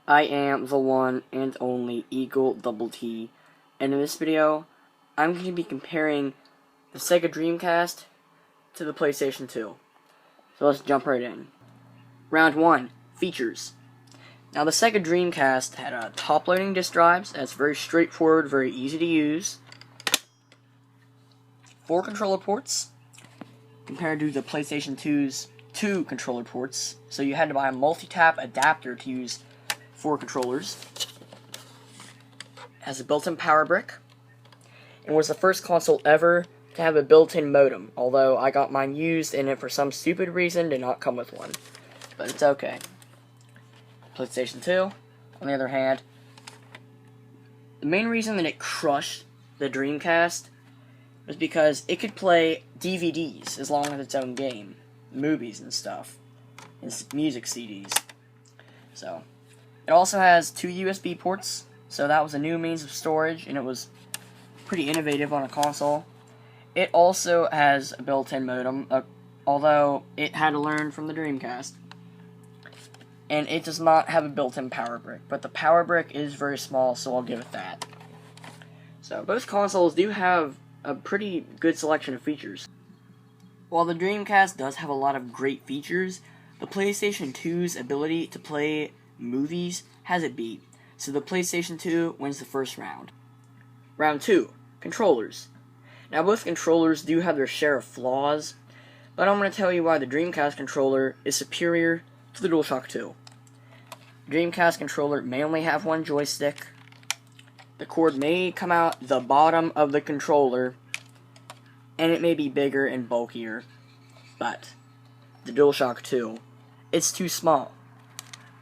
I am the one and only EagleDoubleTT, and in this video, I'm going to be comparing the Sega Dreamcast to the PlayStation 2. So let's jump right in. Round 1, Features. Now the Sega Dreamcast had top-loading disk drives, that's very straightforward, very easy to use. 4 controller ports, compared to the PlayStation 2's 2 controller ports, so you had to buy a multi-tap adapter to use 4 controllers. It has a built-in power brick, and was the first console ever to have a built-in modem, although I got mine used and it for some stupid reason did not come with one. But it's okay. PlayStation 2, on the other hand, the main reason that it crushed the Dreamcast was because it could play DVDs as long as its own game, movies and stuff, and music CDs. So, it also has 2 USB ports, so that was a new means of storage, and it was pretty innovative on a console. It also has a built-in modem, although it had to learn from the Dreamcast. And it does not have a built-in power brick, but the power brick is very small, so I'll give it that. So, both consoles do have a pretty good selection of features. While the Dreamcast does have a lot of great features, the PlayStation 2's ability to play movies has it beat, so the PlayStation 2 wins the first round. Round 2, Controllers. Now both controllers do have their share of flaws, but I'm going to tell you why the Dreamcast controller is superior to the DualShock 2. The Dreamcast controller may only have one joystick. The cord may come out the bottom of the controller, and it may be bigger and bulkier, but the DualShock 2, it's too small.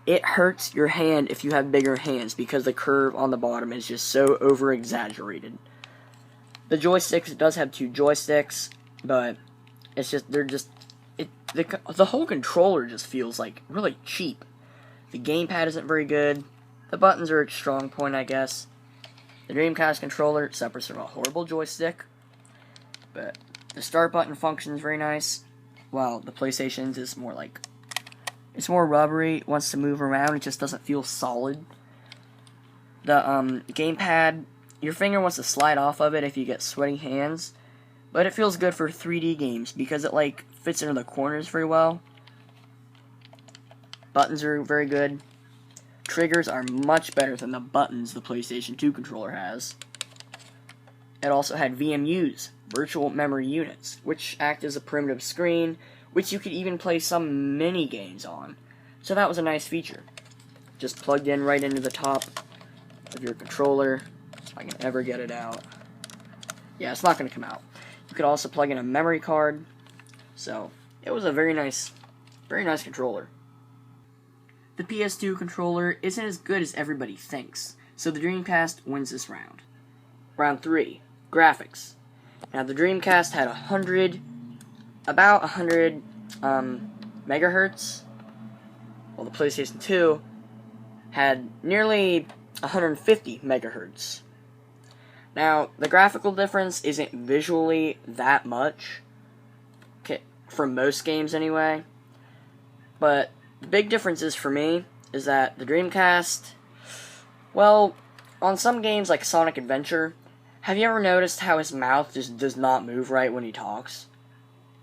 It hurts your hand if you have bigger hands because the curve on the bottom is just so over-exaggerated. The joysticks, it does have 2 joysticks, but it's just, the whole controller just feels like really cheap. The gamepad isn't very good. The buttons are its strong point, I guess. The Dreamcast controller suffers from a horrible joystick, but the start button functions very nice, while the PlayStation's is more like, it's more rubbery, it wants to move around, it just doesn't feel solid. The gamepad, your finger wants to slide off of it if you get sweaty hands, but it feels good for 3D games because it like fits into the corners very well. Buttons are very good. Triggers are much better than the buttons the PlayStation 2 controller has. It also had VMUs, virtual memory units, which act as a primitive screen, which you could even play some mini games on. So that was a nice feature. Just plugged in right into the top of your controller, if I can ever get it out. Yeah, it's not going to come out. You could also plug in a memory card, so it was a very nice controller. The PS2 controller isn't as good as everybody thinks, so the Dreamcast wins this round. Round 3, Graphics. Now the Dreamcast had about 100 megahertz, while the PlayStation 2 had nearly 150 megahertz. Now, the graphical difference isn't visually that much, for most games anyway, but the big differences for me is that the Dreamcast, well, on some games like Sonic Adventure, have you ever noticed how his mouth just does not move right when he talks?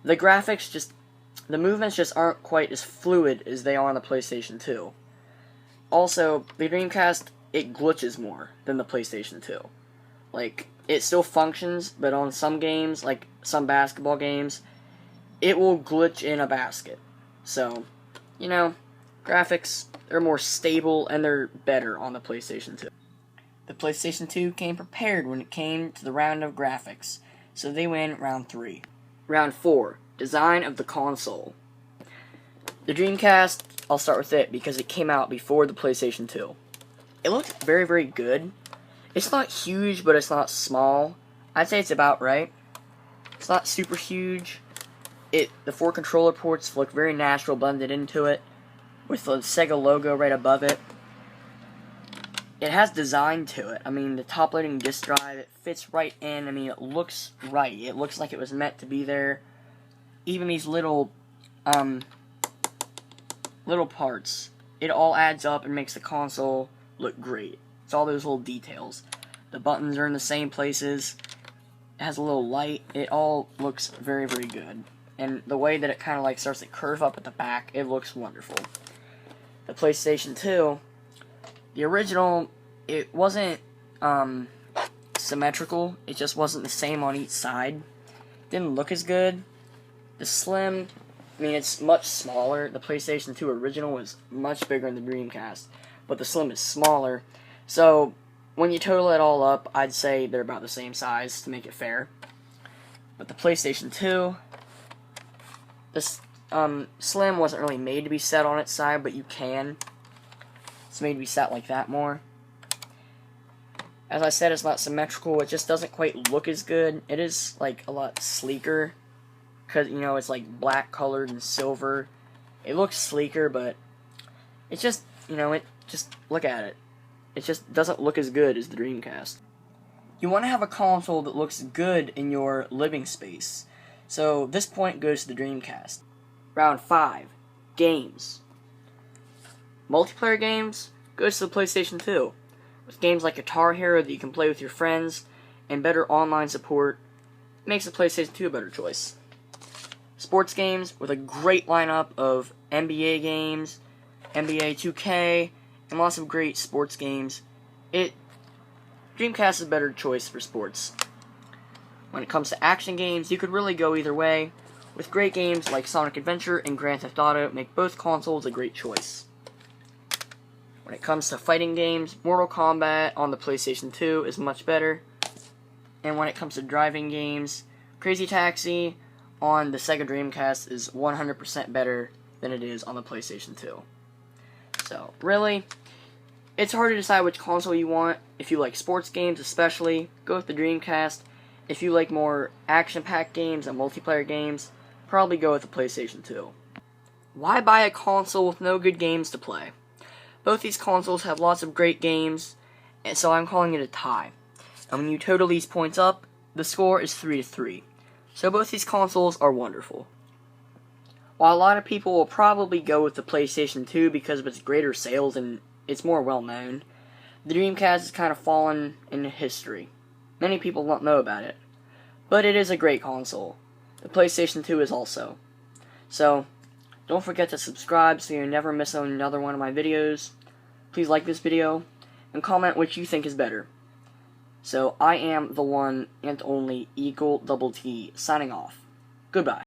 The graphics the movements just aren't quite as fluid as they are on the PlayStation 2. Also, the Dreamcast, it glitches more than the PlayStation 2. Like, it still functions, but on some games, like some basketball games, it will glitch in a basket. So, you know, graphics, they're more stable and they're better on the PlayStation 2. The PlayStation 2 came prepared when it came to the round of graphics, so they win round 3. Round 4, Design of the console. The Dreamcast, I'll start with it because it came out before the PlayStation 2. It looked very, very good. It's not huge, but it's not small. I'd say it's about right. It's not super huge. The 4 controller ports look very natural blended into it, with the Sega logo right above it. It has design to it. I mean, the top-loading disk drive, it fits right in. I mean, it looks right. It looks like it was meant to be there. Even these little parts it all adds up and makes the console look great. It's all those little details. The buttons are in the same places. It has a little light. It all looks very, very good. And the way that it kind of like starts to curve up at the back, it looks wonderful. The PlayStation 2, the original, it wasn't symmetrical. It just wasn't the same on each side. Didn't look as good. The Slim, I mean, it's much smaller. The PlayStation 2 original was much bigger than the Dreamcast, but the Slim is smaller. So when you total it all up, I'd say they're about the same size to make it fair. But the PlayStation 2, this Slim wasn't really made to be set on its side, but you can. It's made to be set like that more. As I said, it's not symmetrical. It just doesn't quite look as good. It is like a lot sleeker because, you know, it's like black colored and silver. It looks sleeker, but it's just, you know, look at it. It just doesn't look as good as the Dreamcast. You want to have a console that looks good in your living space. So this point goes to the Dreamcast. Round 5. Games. Multiplayer games goes to the PlayStation 2. With games like Guitar Hero that you can play with your friends and better online support, it makes the PlayStation 2 a better choice. Sports games with a great lineup of NBA games, NBA 2K, and lots of great sports games. Dreamcast is a better choice for sports. When it comes to action games, you could really go either way, with great games like Sonic Adventure and Grand Theft Auto make both consoles a great choice. When it comes to fighting games, Mortal Kombat on the PlayStation 2 is much better. And when it comes to driving games, Crazy Taxi on the Sega Dreamcast is 100% better than it is on the PlayStation 2. So, really, it's hard to decide which console you want. If you like sports games especially, go with the Dreamcast. If you like more action-packed games and multiplayer games, probably go with the PlayStation 2. Why buy a console with no good games to play? Both these consoles have lots of great games, and so I'm calling it a tie. And when you total these points up, the score is 3-3. So both these consoles are wonderful. While a lot of people will probably go with the PlayStation 2 because of its greater sales and it's more well known, the Dreamcast has kind of fallen into history. Many people don't know about it. But it is a great console. The PlayStation 2 is also. So, don't forget to subscribe so you never miss another one of my videos. Please like this video, and comment which you think is better. So, I am the one and only EagleDoubleTT, signing off. Goodbye.